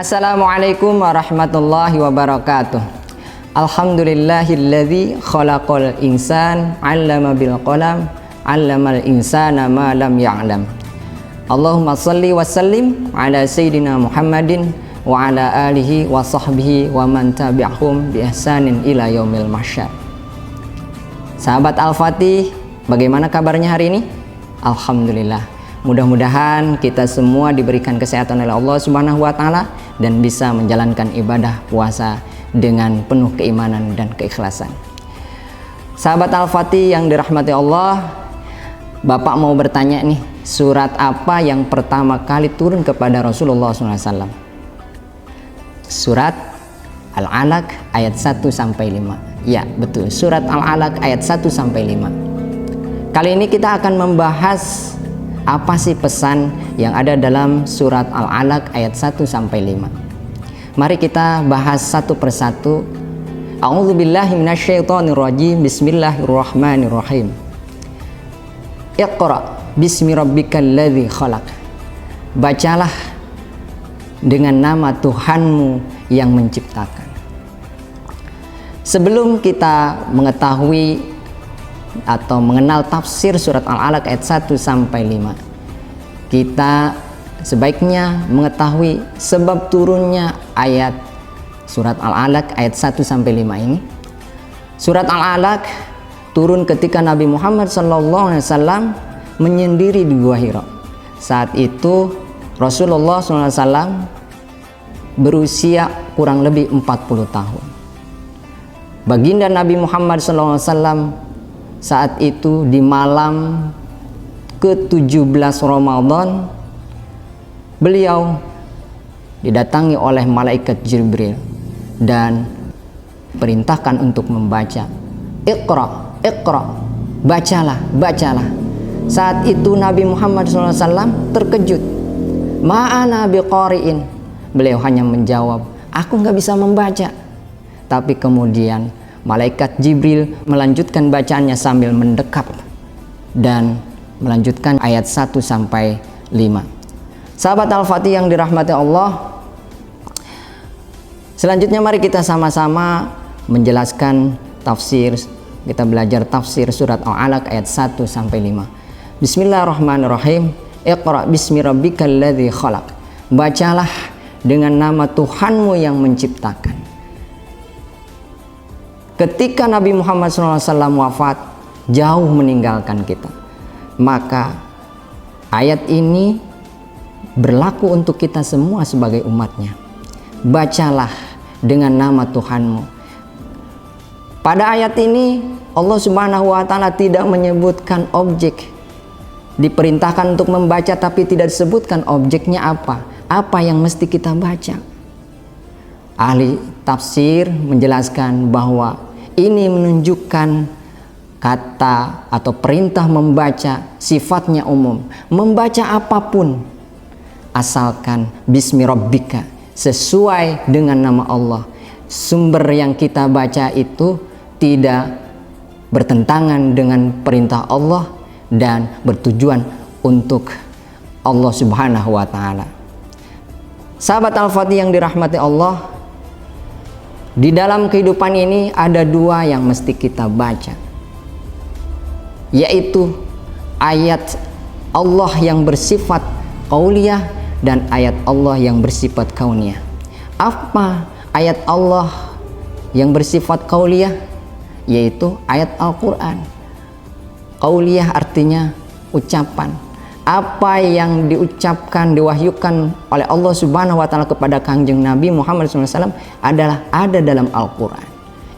Assalamualaikum warahmatullahi wabarakatuh. Alhamdulillahilladzi khalaqal insan 'allama bil qalam 'allamal insana ma lam ya'lam. Allahumma shalli wa sallim ala sayyidina Muhammadin wa ala alihi wa sahbihi wa man tabi'ahum bi ihsanin ila yaumil mahsyar. Sahabat Al-Fatih, bagaimana kabarnya hari ini? Alhamdulillah. Mudah-mudahan kita semua diberikan kesehatan oleh Allah Subhanahu wa taala dan bisa menjalankan ibadah puasa dengan penuh keimanan dan keikhlasan. Sahabat Al-Fatih yang dirahmati Allah, Bapak mau bertanya nih, surat apa yang pertama kali turun kepada Rasulullah SAW? Surat Al-Alaq ayat 1-5. Ya, betul. Surat Al-Alaq ayat 1-5. Kali ini kita akan membahas apa sih pesan yang ada dalam surat Al-Alaq ayat 1-5. Mari kita bahas satu persatu. A'udzubillahi minasyaitonirrajim. Bismillahirrahmanirrahim. Iqra bismi rabbikal ladzi khalaq. Bacalah dengan nama Tuhanmu yang menciptakan. Sebelum kita mengetahui atau mengenal tafsir surat Al-Alaq ayat 1-5, kita sebaiknya mengetahui sebab turunnya ayat surat Al-Alaq ayat 1-5 ini. Surat Al-Alaq turun ketika Nabi Muhammad SAW menyendiri di Gua Hira. Saat itu Rasulullah SAW berusia kurang lebih 40 tahun. Baginda Nabi Muhammad SAW saat itu di malam ke-17 Ramadan, beliau didatangi oleh malaikat Jibril dan perintahkan untuk membaca. Iqra, iqra, bacalah, bacalah. Saat itu Nabi Muhammad SAW terkejut. Ma'ana biqari'in. Beliau hanya menjawab, aku nggak bisa membaca. Tapi kemudian malaikat Jibril melanjutkan bacaannya sambil mendekap dan melanjutkan ayat 1-5. Sahabat Al-Fatih yang dirahmati Allah, selanjutnya mari kita sama-sama menjelaskan tafsir. Kita belajar tafsir surat Al-Alaq ayat 1-5. Bismillahirrahmanirrahim. Iqra bismi rabbikal ladzi khalaq. Bacalah dengan nama Tuhanmu yang menciptakan. Ketika Nabi Muhammad SAW wafat, jauh meninggalkan kita, maka ayat ini berlaku untuk kita semua sebagai umatnya. Bacalah dengan nama Tuhanmu. Pada ayat ini Allah Subhanahu wa taala tidak menyebutkan objek. Diperintahkan untuk membaca tapi tidak disebutkan objeknya apa. Apa yang mesti kita baca. Ahli tafsir menjelaskan bahwa ini menunjukkan kata atau perintah membaca sifatnya umum. Membaca apapun asalkan bismi rabbika, sesuai dengan nama Allah. Sumber yang kita baca itu tidak bertentangan dengan perintah Allah dan bertujuan untuk Allah Subhanahu wa taala. Sahabat Al-Fatih yang dirahmati Allah, di dalam kehidupan ini ada dua yang mesti kita baca, yaitu ayat Allah yang bersifat qauliyah dan ayat Allah yang bersifat kauniyah. Apa ayat Allah yang bersifat qauliyah? Yaitu ayat Al-Quran. Qauliyah artinya ucapan. Apa yang diucapkan, diwahyukan oleh Allah Subhanahu wa taala kepada Kangjeng Nabi Muhammad SAW adalah ada dalam Al-Quran.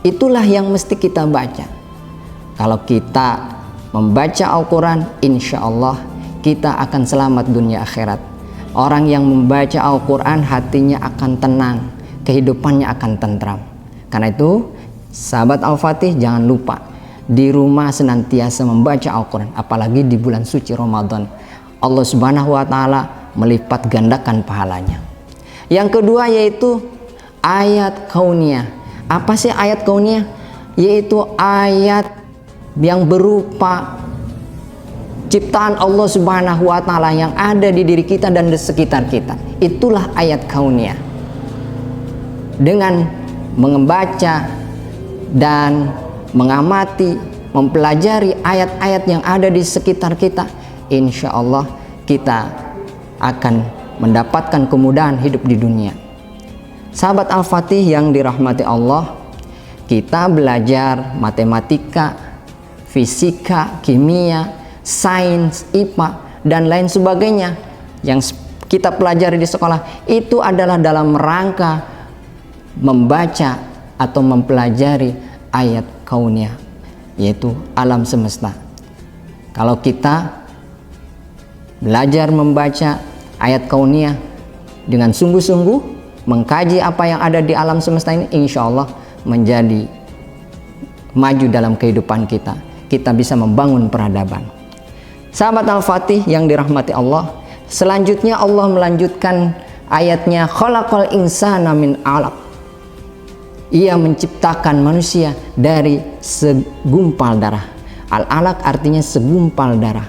Itulah yang mesti kita baca. Kalau kita membaca Al-Quran, insya Allah kita akan selamat dunia akhirat. Orang yang membaca Al-Quran hatinya akan tenang, kehidupannya akan tentram. Karena itu sahabat Al-Fatih jangan lupa di rumah senantiasa membaca Al-Quran, apalagi di bulan suci Ramadan. Allah Subhanahu wa taala melipat gandakan pahalanya. Yang kedua yaitu ayat kauniyah. Apa sih ayat kauniyah? Yaitu ayat yang berupa ciptaan Allah Subhanahu wa taala yang ada di diri kita dan di sekitar kita. Itulah ayat kauniyah. Dengan membaca dan mengamati, mempelajari ayat-ayat yang ada di sekitar kita, insya Allah kita akan mendapatkan kemudahan hidup di dunia. Sahabat Al-Fatih yang dirahmati Allah, kita belajar matematika, fisika, kimia, sains, IPA, dan lain sebagainya yang kita pelajari di sekolah, itu adalah dalam rangka membaca atau mempelajari ayat kauniyah, yaitu alam semesta. Kalau kita belajar membaca ayat kauniyah dengan sungguh-sungguh, mengkaji apa yang ada di alam semesta ini, insya Allah menjadi maju dalam kehidupan kita. Kita bisa membangun peradaban. Sahabat Al-Fatih yang dirahmati Allah, selanjutnya Allah melanjutkan ayatnya, khalaqal insana min 'alaq. Ia menciptakan manusia dari segumpal darah. Al-alaq artinya segumpal darah.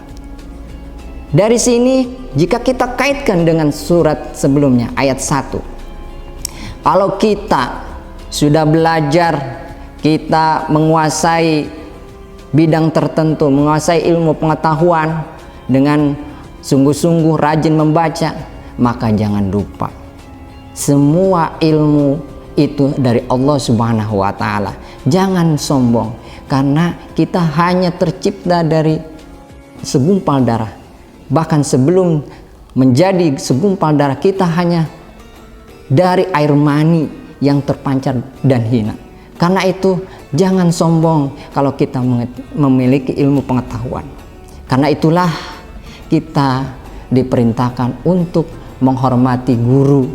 Dari sini jika kita kaitkan dengan surat sebelumnya ayat 1, kalau kita sudah belajar, kita menguasai bidang tertentu, menguasai ilmu pengetahuan dengan sungguh-sungguh rajin membaca, maka jangan lupa semua ilmu itu dari Allah Subhanahu wa Ta'ala. Jangan sombong, karena kita hanya tercipta dari segumpal darah. Bahkan sebelum menjadi segumpal darah, kita hanya dari air mani yang terpancar dan hina. Karena itu jangan sombong kalau kita memiliki ilmu pengetahuan. Karena itulah kita diperintahkan untuk menghormati guru.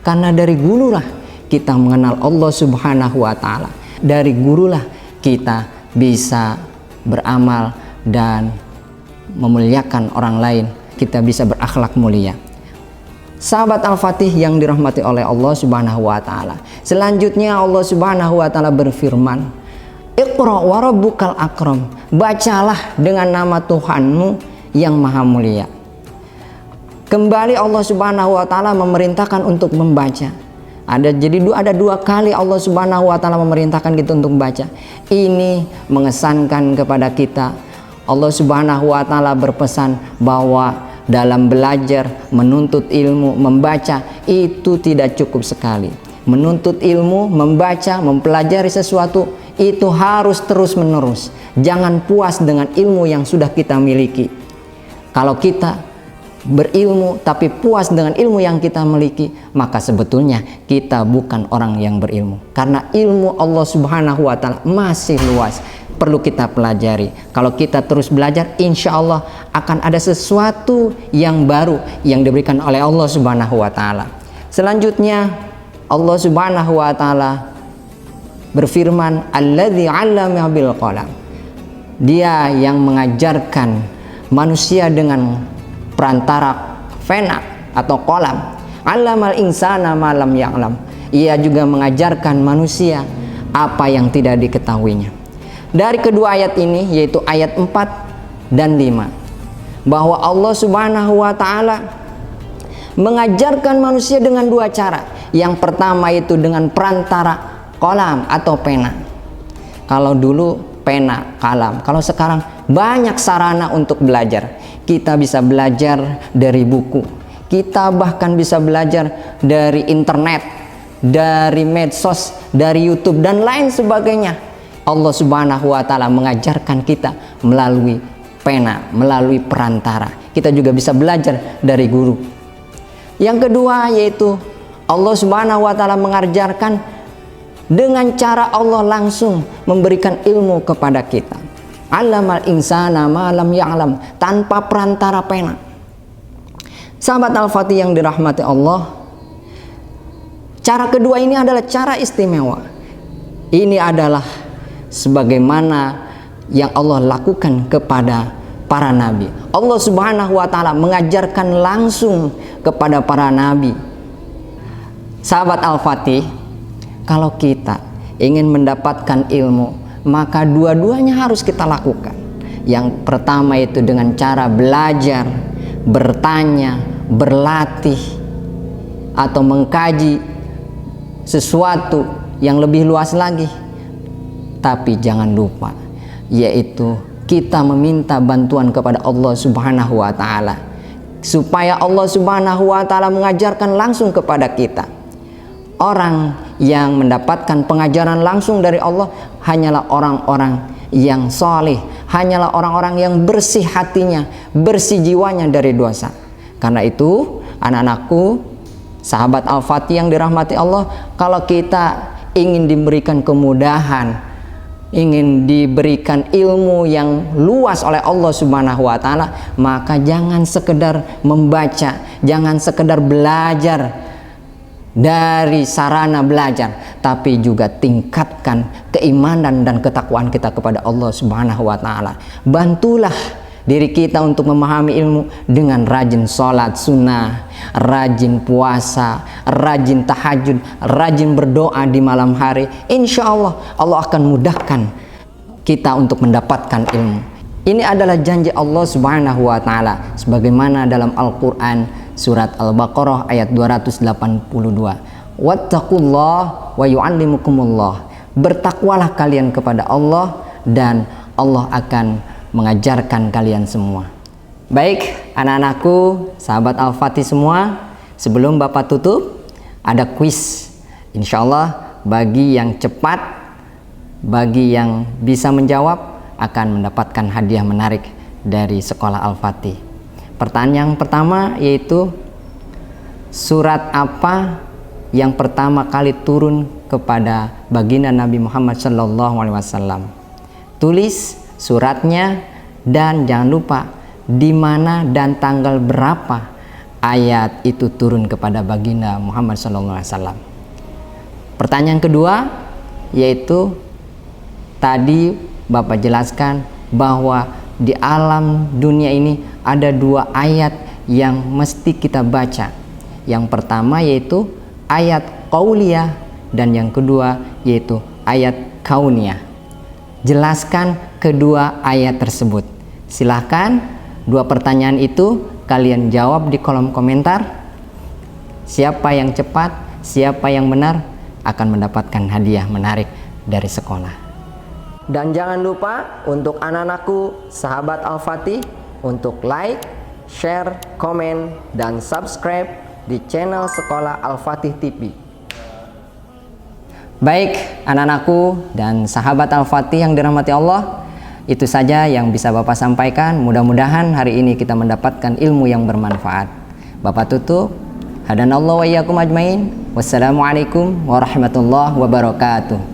Karena dari gurulah kita mengenal Allah Subhanahu wa Ta'ala. Dari gurulah kita bisa beramal dan memuliakan orang lain. Kita bisa berakhlak mulia. Sahabat Al-Fatih yang dirahmati oleh Allah Subhanahu wa Ta'ala, selanjutnya Allah Subhanahu wa Ta'ala berfirman, Iqra wa rabbukal akram. Bacalah dengan nama Tuhanmu yang maha mulia. Kembali Allah Subhanahu wa Ta'ala memerintahkan untuk membaca. Jadi ada dua kali Allah Subhanahu wa Ta'ala memerintahkan kita untuk membaca. Ini mengesankan kepada kita. Allah Subhanahu wa Ta'ala berpesan bahwa dalam belajar, menuntut ilmu, membaca itu tidak cukup sekali. Menuntut ilmu, membaca, mempelajari sesuatu itu harus terus menerus. Jangan puas dengan ilmu yang sudah kita miliki. Kalau kita berilmu tapi puas dengan ilmu yang kita miliki, maka sebetulnya kita bukan orang yang berilmu. Karena ilmu Allah Subhanahu wa Ta'ala masih luas, perlu kita pelajari. Kalau kita terus belajar, insya Allah akan ada sesuatu yang baru yang diberikan oleh Allah Subhanahu wa Ta'ala. Selanjutnya Allah Subhanahu wa Ta'ala berfirman, alladzi 'allama bil qalam. Dia yang mengajarkan manusia dengan perantara pena atau qalam. 'Allamal insana ma lam ya'lam. Ia juga mengajarkan manusia apa yang tidak diketahuinya. Dari kedua ayat ini, yaitu ayat 4 dan 5, bahwa Allah Subhanahu wa Ta'ala mengajarkan manusia dengan dua cara. Yang pertama itu dengan perantara qalam atau pena. Kalau dulu pena, kalam. Kalau sekarang banyak sarana untuk belajar. Kita bisa belajar dari buku. Kita bahkan bisa belajar dari internet, dari medsos, dari YouTube dan lain sebagainya. Allah Subhanahu wa Ta'ala mengajarkan kita melalui pena, melalui perantara. Kita juga bisa belajar dari guru. Yang kedua yaitu Allah Subhanahu wa Ta'ala mengajarkan dengan cara Allah langsung memberikan ilmu kepada kita. 'Allamal insana ma lam ya'lam, tanpa perantara pena. Sahabat Al-Fatih yang dirahmati Allah, cara kedua ini adalah cara istimewa. Ini adalah sebagaimana yang Allah lakukan kepada para nabi. Allah Subhanahu wa Ta'ala mengajarkan langsung kepada para nabi. Sahabat Al-Fatih, kalau kita ingin mendapatkan ilmu, maka dua-duanya harus kita lakukan. Yang pertama itu dengan cara belajar, bertanya, berlatih, atau mengkaji sesuatu yang lebih luas lagi. Tapi jangan lupa, yaitu kita meminta bantuan kepada Allah Subhanahu wa Ta'ala, supaya Allah Subhanahu wa Ta'ala mengajarkan langsung kepada kita. Orang yang mendapatkan pengajaran langsung dari Allah hanyalah orang-orang yang soleh, hanyalah orang-orang yang bersih hatinya, bersih jiwanya dari dosa. Karena itu, anak-anakku, sahabat Al-Fatih yang dirahmati Allah, kalau kita ingin diberikan kemudahan, ingin diberikan ilmu yang luas oleh Allah Subhanahu wa Ta'ala, maka jangan sekedar membaca, jangan sekedar belajar dari sarana belajar, tapi juga tingkatkan keimanan dan ketakwaan kita kepada Allah Subhanahu wa Ta'ala. Bantulah diri kita untuk memahami ilmu dengan rajin sholat sunnah, rajin puasa, rajin tahajud, rajin berdoa di malam hari. Insya Allah, Allah akan mudahkan kita untuk mendapatkan ilmu. Ini adalah janji Allah Subhanahu wa Ta'ala, sebagaimana dalam Al-Quran surat Al-Baqarah ayat 282. Wattaqullah wa yu'allimukumullah. Bertakwalah kalian kepada Allah dan Allah akan mengajarkan kalian semua. Baik, anak-anakku, sahabat Al-Fatih semua, sebelum Bapak tutup, ada kuis. Insya Allah bagi yang cepat, bagi yang bisa menjawab, akan mendapatkan hadiah menarik dari sekolah Al-Fatih. Pertanyaan yang pertama yaitu, surat apa yang pertama kali turun kepada baginda Nabi Muhammad SAW? Tulis suratnya dan jangan lupa di mana dan tanggal berapa ayat itu turun kepada baginda Muhammad SAW. Pertanyaan kedua yaitu, tadi Bapak jelaskan bahwa di alam dunia ini ada dua ayat yang mesti kita baca. Yang pertama yaitu ayat qauliyah dan yang kedua yaitu ayat kauniyah. Jelaskan kedua ayat tersebut. Silahkan, dua pertanyaan itu kalian jawab di kolom komentar. Siapa yang cepat, siapa yang benar akan mendapatkan hadiah menarik dari sekolah. Dan jangan lupa untuk anak-anakku sahabat Al-Fatih untuk like, share, komen, dan subscribe di channel Sekolah Al-Fatih TV. Baik anak-anakku dan sahabat Al-Fatih yang dirahmati Allah, itu saja yang bisa Bapak sampaikan. Mudah-mudahan hari ini kita mendapatkan ilmu yang bermanfaat. Bapak tutup. Hadanallahu wa iyyakum ajmain. Wassalamualaikum warahmatullahi wabarakatuh.